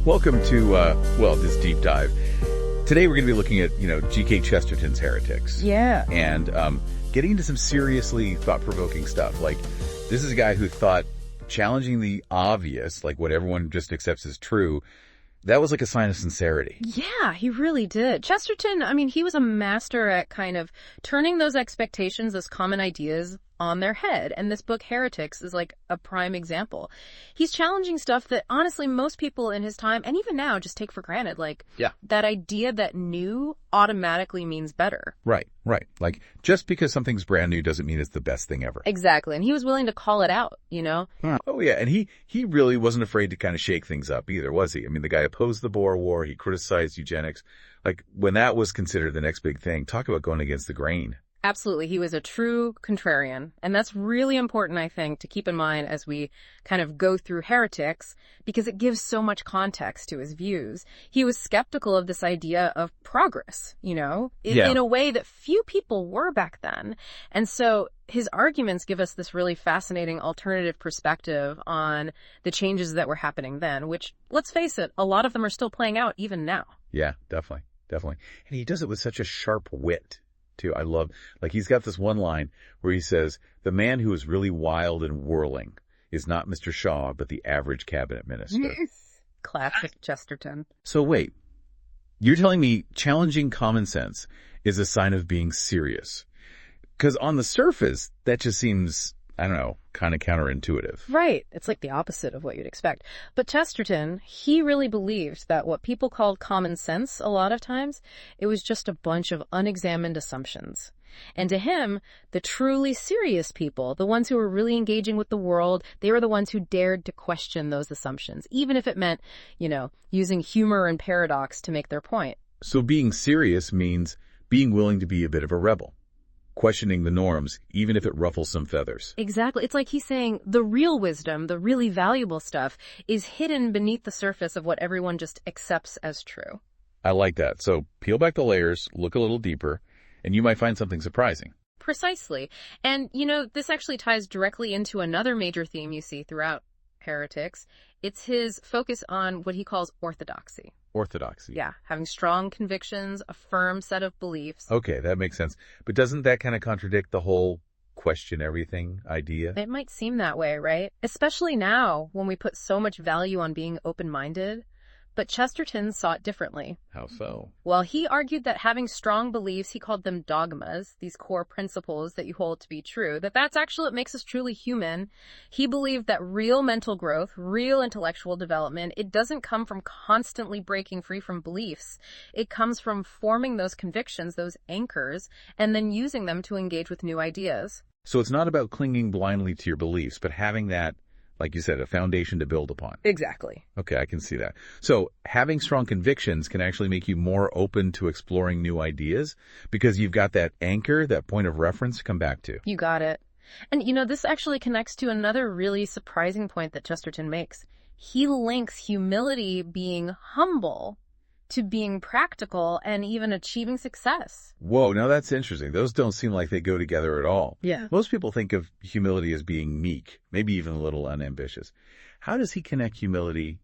Welcome to, this deep dive. Today we're going to be looking at, G.K. Chesterton's Heretics. Yeah. And getting into some seriously thought-provoking stuff. Like, this is a guy who thought challenging the obvious, like what everyone just accepts as true, that was like a sign of sincerity. Yeah, he really did. Chesterton, he was a master at kind of turning those expectations, those common ideas, on their head. And this book, Heretics, is like a prime example. He's challenging stuff that, honestly, most people in his time, and even now, just take for granted. Like, that idea that new automatically means better. Right. Like, just because something's brand new doesn't mean it's the best thing ever. Exactly. And he was willing to call it out, Oh, yeah. And he really wasn't afraid to kind of shake things up either, was he? I mean, the guy opposed the Boer War. He criticized eugenics. Like, when that was considered the next big thing, talk about going against the grain. Absolutely. He was a true contrarian. And that's really important, I think, to keep in mind as we kind of go through Heretics, because it gives so much context to his views. He was skeptical of this idea of progress, in a way that few people were back then. And so his arguments give us this really fascinating alternative perspective on the changes that were happening then, which, let's face it, a lot of them are still playing out even now. Yeah, definitely. And he does it with such a sharp wit, too. I love, like, he's got this one line where he says, the man who is really wild and whirling is not Mr. Shaw, but the average cabinet minister. Classic Chesterton. So wait, you're telling me challenging common sense is a sign of being serious? Because on the surface, that just seems, I don't know, kind of counterintuitive. Right. It's like the opposite of what you'd expect. But Chesterton, he really believed that what people called common sense a lot of times, it was just a bunch of unexamined assumptions. And to him, the truly serious people, the ones who were really engaging with the world, they were the ones who dared to question those assumptions, even if it meant, using humor and paradox to make their point. So being serious means being willing to be a bit of a rebel. Questioning the norms, even if it ruffles some feathers. Exactly. It's like he's saying the real wisdom, the really valuable stuff, is hidden beneath the surface of what everyone just accepts as true. I like that. So peel back the layers, look a little deeper, and you might find something surprising. Precisely. And, this actually ties directly into another major theme you see throughout Heretics. It's his focus on what he calls orthodoxy. Orthodoxy. Yeah, having strong convictions, a firm set of beliefs. Okay, that makes sense. But doesn't that kind of contradict the whole question everything idea? It might seem that way, right? Especially now, when we put so much value on being open-minded. But Chesterton saw it differently. How so? Well, he argued that having strong beliefs, he called them dogmas, these core principles that you hold to be true, that's actually what makes us truly human. He believed that real mental growth, real intellectual development, it doesn't come from constantly breaking free from beliefs. It comes from forming those convictions, those anchors, and then using them to engage with new ideas. So it's not about clinging blindly to your beliefs, but having that, like you said, a foundation to build upon. Exactly. Okay, I can see that. So having strong convictions can actually make you more open to exploring new ideas because you've got that anchor, that point of reference to come back to. You got it. And, this actually connects to another really surprising point that Chesterton makes. He links humility, being humble, to being practical and even achieving success. Whoa, now that's interesting. Those don't seem like they go together at all. Yeah. Most people think of humility as being meek, maybe even a little unambitious. How does he connect humility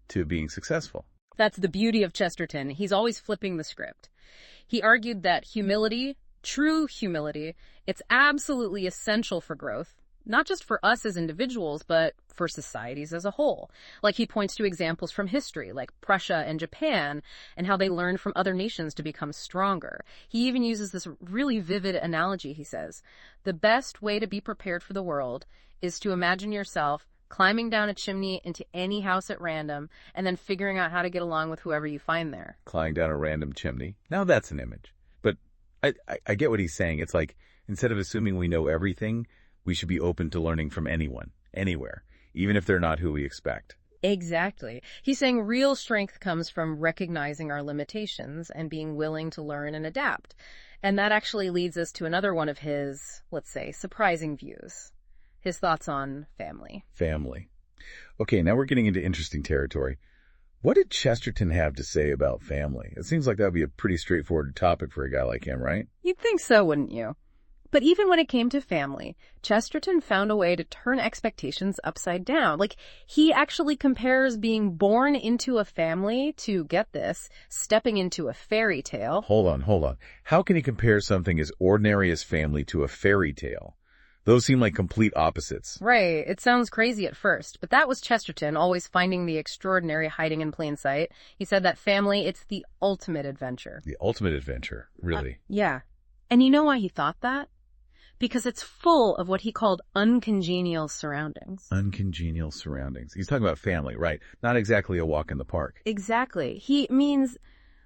to being successful? That's the beauty of Chesterton. He's always flipping the script. He argued that humility, true humility, it's absolutely essential for growth. Not just for us as individuals, but for societies as a whole. Like he points to examples from history, like Prussia and Japan, and how they learned from other nations to become stronger. He even uses this really vivid analogy, he says. The best way to be prepared for the world is to imagine yourself climbing down a chimney into any house at random, and then figuring out how to get along with whoever you find there. Climbing down a random chimney. Now that's an image. But I get what he's saying. It's like, instead of assuming we know everything, we should be open to learning from anyone, anywhere, even if they're not who we expect. Exactly. He's saying real strength comes from recognizing our limitations and being willing to learn and adapt. And that actually leads us to another one of his, let's say, surprising views. His thoughts on family. Family. Okay, now we're getting into interesting territory. What did Chesterton have to say about family? It seems like that would be a pretty straightforward topic for a guy like him, right? You'd think so, wouldn't you? But even when it came to family, Chesterton found a way to turn expectations upside down. Like, he actually compares being born into a family to, get this, stepping into a fairy tale. Hold on. How can he compare something as ordinary as family to a fairy tale? Those seem like complete opposites. Right. It sounds crazy at first, but that was Chesterton, always finding the extraordinary hiding in plain sight. He said that family, it's the ultimate adventure. The ultimate adventure, really. Yeah. And you know why he thought that? Because it's full of what he called uncongenial surroundings. Uncongenial surroundings. He's talking about family, right? Not exactly a walk in the park. Exactly. He means,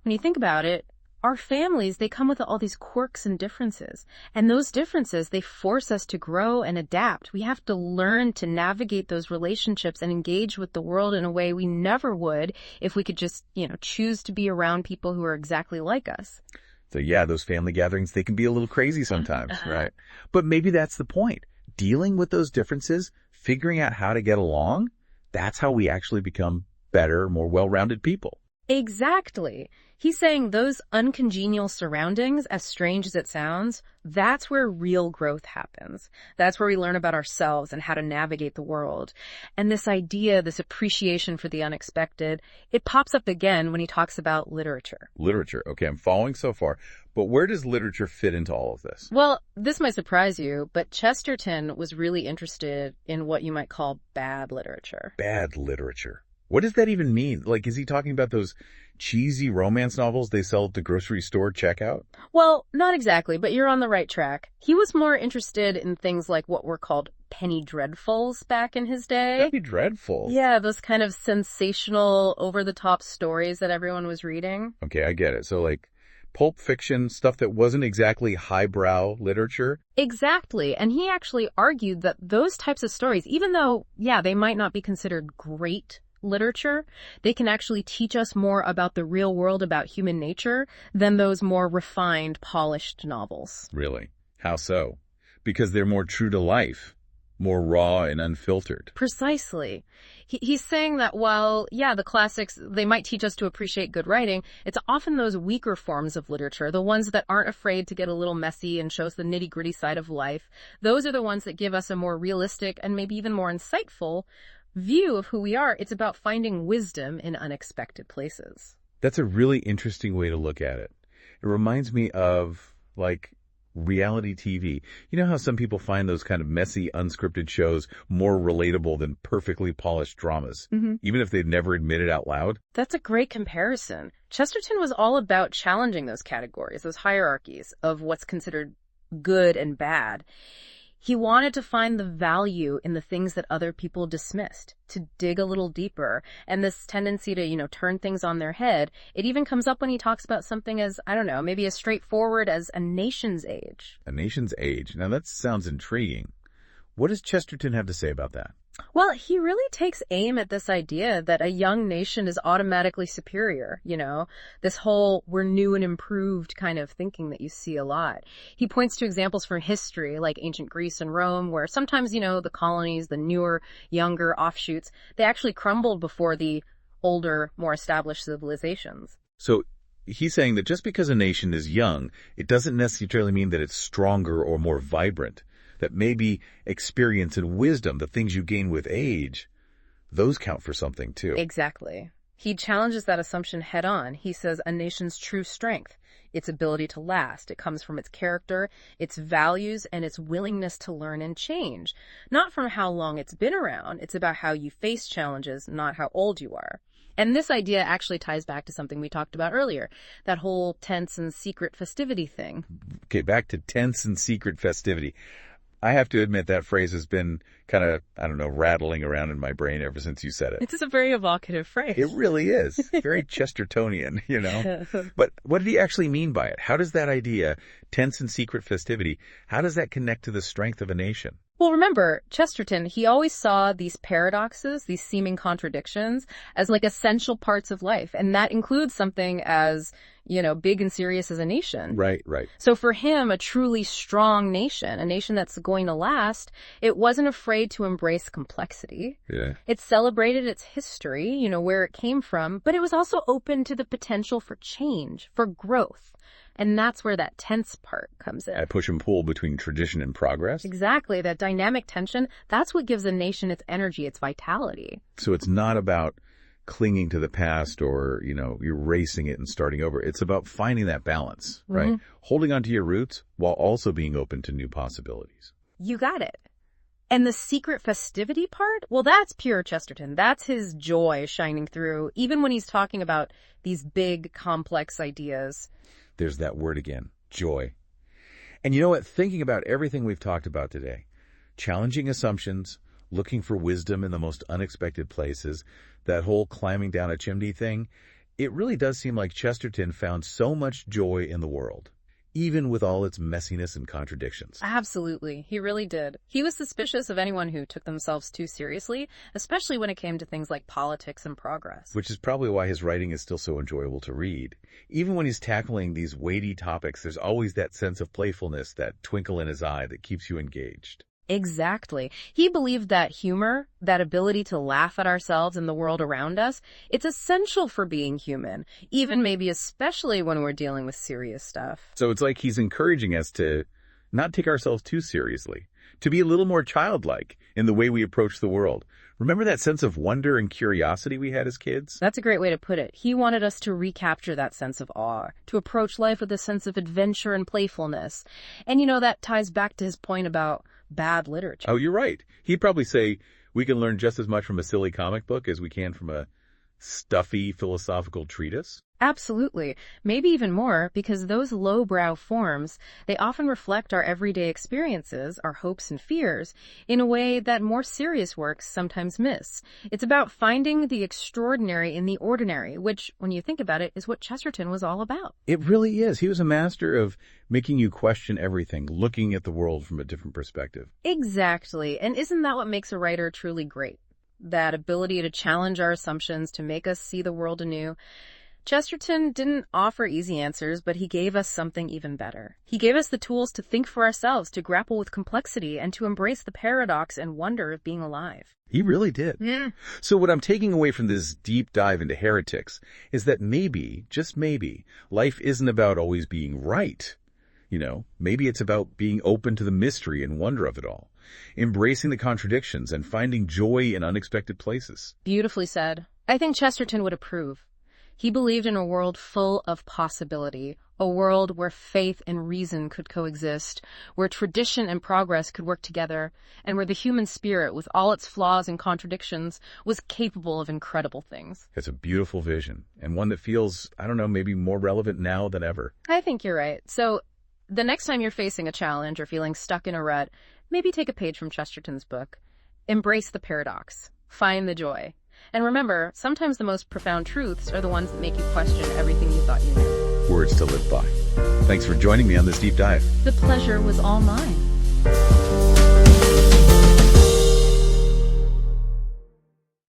when you think about it, our families, they come with all these quirks and differences. And those differences, they force us to grow and adapt. We have to learn to navigate those relationships and engage with the world in a way we never would if we could just, choose to be around people who are exactly like us. So yeah, those family gatherings, they can be a little crazy sometimes, right? But maybe that's the point. Dealing with those differences, figuring out how to get along, that's how we actually become better, more well-rounded people. Exactly. He's saying those uncongenial surroundings, as strange as it sounds, that's where real growth happens. That's where we learn about ourselves and how to navigate the world. And this idea, this appreciation for the unexpected, it pops up again when he talks about literature. Literature. Okay, I'm following so far. But where does literature fit into all of this? Well, this might surprise you, but Chesterton was really interested in what you might call bad literature. Bad literature. What does that even mean? Like, is he talking about those cheesy romance novels they sell at the grocery store checkout? Well, not exactly, but you're on the right track. He was more interested in things like what were called penny dreadfuls back in his day. Penny dreadfuls? Yeah, those kind of sensational, over-the-top stories that everyone was reading. Okay, I get it. So, like, pulp fiction, stuff that wasn't exactly highbrow literature? Exactly. And he actually argued that those types of stories, even though, they might not be considered great literature, they can actually teach us more about the real world, about human nature, than those more refined, polished novels. Really? How so? Because they're more true to life, more raw and unfiltered. Precisely. He's saying that while, the classics, they might teach us to appreciate good writing, it's often those weaker forms of literature, the ones that aren't afraid to get a little messy and show us the nitty-gritty side of life. Those are the ones that give us a more realistic and maybe even more insightful view of who we are. It's about finding wisdom in unexpected places. That's a really interesting way to look at it. It reminds me of, reality TV. You know how some people find those kind of messy, unscripted shows more relatable than perfectly polished dramas, even if they've never admitted out loud? That's a great comparison. Chesterton was all about challenging those categories, those hierarchies of what's considered good and bad. He wanted to find the value in the things that other people dismissed, to dig a little deeper. And this tendency to, turn things on their head, it even comes up when he talks about something as, maybe as straightforward as a nation's age. A nation's age. Now that sounds intriguing. What does Chesterton have to say about that? Well, he really takes aim at this idea that a young nation is automatically superior, this whole we're new and improved kind of thinking that you see a lot. He points to examples from history like ancient Greece and Rome where sometimes, the colonies, the newer, younger offshoots, they actually crumbled before the older, more established civilizations. So he's saying that just because a nation is young, it doesn't necessarily mean that it's stronger or more vibrant. That maybe experience and wisdom, the things you gain with age, those count for something too. Exactly. He challenges that assumption head on. He says a nation's true strength, its ability to last, it comes from its character, its values, and its willingness to learn and change. Not from how long it's been around. It's about how you face challenges, not how old you are. And this idea actually ties back to something we talked about earlier, that whole tense and secret festivity thing. Okay, back to tense and secret festivity. I have to admit that phrase has been kind of, rattling around in my brain ever since you said it. It's a very evocative phrase. It really is. Very Chestertonian, But what did he actually mean by it? How does that idea, tense and secret festivity, how does that connect to the strength of a nation? Well, remember, Chesterton, he always saw these paradoxes, these seeming contradictions, as essential parts of life. And that includes something as, big and serious as a nation. Right. So for him, a truly strong nation, a nation that's going to last, it wasn't afraid to embrace complexity. Yeah. It celebrated its history, where it came from, but it was also open to the potential for change, for growth. And that's where that tense part comes in. I push and pull between tradition and progress. Exactly. That dynamic tension, that's what gives a nation its energy, its vitality. So it's not about clinging to the past or, erasing it and starting over. It's about finding that balance, right? Holding on to your roots while also being open to new possibilities. You got it. And the secret festivity part? Well, that's pure Chesterton. That's his joy shining through, even when he's talking about these big, complex ideas. There's that word again, joy. And you know what? Thinking about everything we've talked about today, challenging assumptions, looking for wisdom in the most unexpected places, that whole climbing down a chimney thing, it really does seem like Chesterton found so much joy in the world, even with all its messiness and contradictions. Absolutely. He really did. He was suspicious of anyone who took themselves too seriously, especially when it came to things like politics and progress. Which is probably why his writing is still so enjoyable to read. Even when he's tackling these weighty topics, there's always that sense of playfulness, that twinkle in his eye that keeps you engaged. Exactly. He believed that humor, that ability to laugh at ourselves and the world around us, it's essential for being human, even maybe especially when we're dealing with serious stuff. So it's like he's encouraging us to not take ourselves too seriously, to be a little more childlike in the way we approach the world. Remember that sense of wonder and curiosity we had as kids? That's a great way to put it. He wanted us to recapture that sense of awe, to approach life with a sense of adventure and playfulness. And that ties back to his point about bad literature. Oh, you're right. He'd probably say we can learn just as much from a silly comic book as we can from a stuffy philosophical treatise. Absolutely. Maybe even more, because those lowbrow forms, they often reflect our everyday experiences, our hopes and fears, in a way that more serious works sometimes miss. It's about finding the extraordinary in the ordinary, which, when you think about it, is what Chesterton was all about. It really is. He was a master of making you question everything, looking at the world from a different perspective. Exactly. And isn't that what makes a writer truly great? That ability to challenge our assumptions, to make us see the world anew. Chesterton didn't offer easy answers, but he gave us something even better. He gave us the tools to think for ourselves, to grapple with complexity, and to embrace the paradox and wonder of being alive. He really did. Yeah. So what I'm taking away from this deep dive into Heretics is that maybe, just maybe, life isn't about always being right. Maybe it's about being open to the mystery and wonder of it all, embracing the contradictions and finding joy in unexpected places. Beautifully said. I think Chesterton would approve. He believed in a world full of possibility, a world where faith and reason could coexist, where tradition and progress could work together, and where the human spirit, with all its flaws and contradictions, was capable of incredible things. It's a beautiful vision, and one that feels, maybe more relevant now than ever. I think you're right. So, the next time you're facing a challenge or feeling stuck in a rut, maybe take a page from Chesterton's book. Embrace the paradox. Find the joy. And remember, sometimes the most profound truths are the ones that make you question everything you thought you knew. Words to live by. Thanks for joining me on this deep dive. The pleasure was all mine.